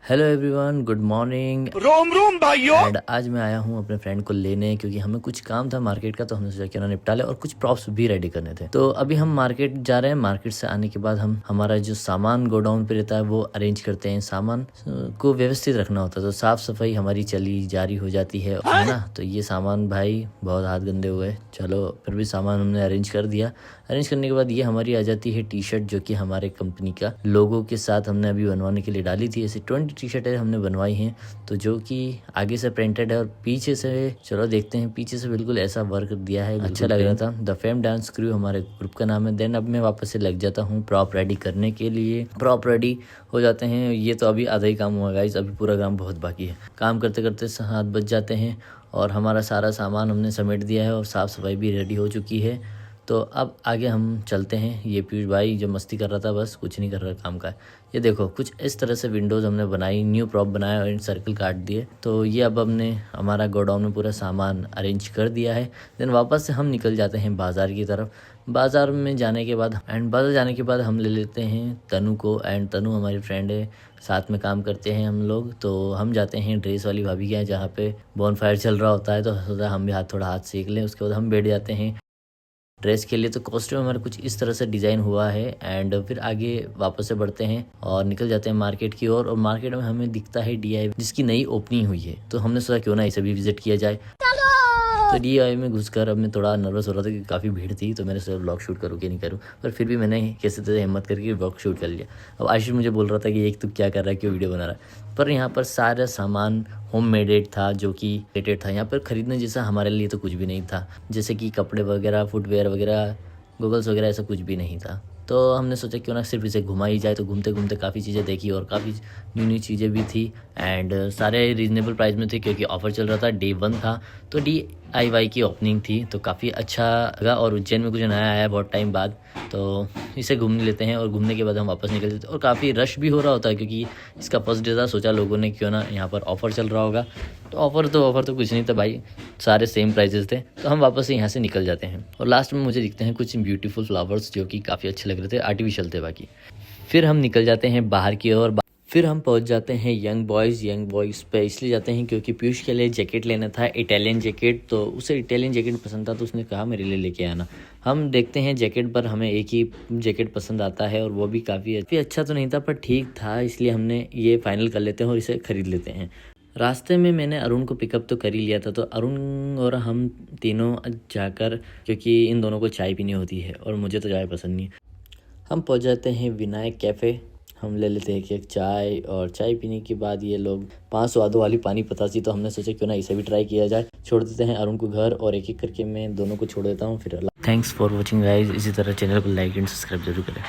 Hello everyone, good morning. रोम रोम भाइयों। एंड आज मैं आया हूँ अपने फ्रेंड को लेने, क्योंकि हमें कुछ काम था मार्केट का, तो हमने सोचा क्यों ना निपटा ले, और कुछ प्रॉप्स भी रेडी करने थे। तो अभी हम मार्केट जा रहे हैं। मार्केट से आने के बाद हम हमारा जो सामान गोडाउन पे रहता है वो अरेंज करते हैं। सामान को व्यवस्थित रखना होता है, तो साफ सफाई हमारी चली जारी हो जाती है ना। तो ये सामान भाई बहुत हाथ गंदे हुए, चलो फिर भी सामान हमने अरेंज कर दिया। अरेंज करने के बाद ये हमारी आ जाती है टी शर्ट, जो कि हमारे कंपनी का लोगो के साथ हमने अभी बनवाने के लिए डाली थी। ऐसे 20 टी शर्टें हमने बनवाई हैं, तो जो कि आगे से प्रिंटेड है और पीछे से, चलो देखते हैं, पीछे से बिल्कुल ऐसा वर्क दिया है, अच्छा लग रहा था। द फेम डांस क्रू हमारे ग्रुप का नाम है। देन अब मैं वापस से लग जाता हूँ प्रॉप रेडी करने के लिए। प्रॉप रेडी हो जाते हैं। ये तो अभी आधा ही काम हुआ गाइस, अभी पूरा काम बहुत बाकी है। काम करते करते 7 बज जाते हैं और हमारा सारा सामान हमने समेट दिया है और साफ़ सफाई भी रेडी हो चुकी है। तो अब आगे हम चलते हैं। ये पीयूष भाई जो मस्ती कर रहा था, बस कुछ नहीं कर रहा काम का। ये देखो कुछ इस तरह से विंडोज़ हमने बनाई, न्यू प्रॉप बनाया और इन सर्कल काट दिए। तो ये अब हमने हमारा गोडाउन में पूरा सामान अरेंज कर दिया है। देन वापस से हम निकल जाते हैं बाज़ार की तरफ। बाज़ार में जाने के बाद बाज़ार जाने के बाद हम ले लेते हैं तनु को। एंड तनु हमारी फ्रेंड है, साथ में काम करते हैं हम लोग। तो हम जाते हैं ड्रेस वाली भाभी के यहाँ, जहाँ पे बॉनफायर चल रहा होता है। तो सोचा हम भी थोड़ा हाथ सेक लें। उसके बाद हम बैठ जाते हैं ड्रेस के लिए। तो कॉस्ट्यूम हमारा कुछ इस तरह से डिज़ाइन हुआ है। एंड फिर आगे वापस से बढ़ते हैं और निकल जाते हैं मार्केट की ओर। और मार्केट में हमें दिखता है DIY, जिसकी नई ओपनिंग हुई है। तो हमने सोचा क्यों ना इसे भी विजिट किया जाए। तो DIY में घुसकर अब मैं थोड़ा नर्वस हो रहा था कि काफ़ी भीड़ थी, तो मैंने सोचा व्लॉग शूट करूँ कि नहीं करूँ, पर फिर भी मैंने कैसे तैसे हिम्मत करके व्लॉग शूट कर लिया। अब आशीष मुझे बोल रहा था कि एक तू क्या कर रहा है, क्यों वीडियो बना रहा है। पर यहाँ पर सारा सामान होम मेडेड था, जो कि रेटेड था। यहाँ पर खरीदने जैसा हमारे लिए तो कुछ भी नहीं था, जैसे कि कपड़े वगैरह, फुटवेयर वगैरह, गूगल्स वगैरह, ऐसा कुछ भी नहीं था। तो हमने सोचा क्यों ना सिर्फ इसे घुमाई जाए। तो घूमते घूमते काफ़ी चीज़ें देखी और काफ़ी न्यू चीज़ें भी थी। एंड सारे रीजनेबल प्राइस में थे, क्योंकि ऑफर चल रहा था, Day 1 था। तो DIY की ओपनिंग थी, तो काफ़ी अच्छा लगा। और उज्जैन में कुछ नया आया है बहुत टाइम बाद, तो इसे घूम लेते हैं। और घूमने के बाद हम वापस निकल जाते हैं। और काफ़ी रश भी हो रहा होता है, क्योंकि इसका फर्स्ट डे था। सोचा लोगों ने क्यों ना यहाँ पर ऑफ़र चल रहा होगा। तो ऑफ़र तो कुछ नहीं था भाई, सारे सेम प्राइजेस थे। तो हम वापस से यहाँ से निकल जाते हैं। और लास्ट में मुझे दिखते हैं कुछ ब्यूटीफुल फ्लावर्स, जो कि काफ़ी अच्छे लग रहे थे, आर्टिफिशियल थे बाकी। फिर हम निकल जाते हैं बाहर की ओर। फिर हम पहुंच जाते हैं यंग बॉयज़ पे इसलिए जाते हैं क्योंकि पीयूष के लिए जैकेट लेना था, इटालियन जैकेट। तो उसे इटालियन जैकेट पसंद था, तो उसने कहा मेरे लिए लेके आना। हम देखते हैं जैकेट पर हमें एक ही जैकेट पसंद आता है, और वो भी काफ़ी अच्छा तो नहीं था, पर ठीक था। इसलिए हमने ये फाइनल कर लेते हैं और इसे ख़रीद लेते हैं। रास्ते में मैंने अरुण को पिकअप तो कर ही लिया था। तो अरुण और हम तीनों जाकर, क्योंकि इन दोनों को चाय पीनी होती है और मुझे तो चाय पसंद नहीं, हम पहुंच जाते हैं विनायक कैफ़े। हम ले लेते हैं एक चाय, और चाय पीने के बाद ये लोग 5 स्वादों वाली पानी पतासी, तो हमने सोचा क्यों ना इसे भी ट्राई किया जाए। छोड़ देते हैं अरुण को घर, और एक एक करके मैं दोनों को छोड़ देता हूँ। फिर थैंक्स फॉर वॉचिंग गाइस। इसी तरह चैनल को लाइक एंड सब्सक्राइब जरूर करें।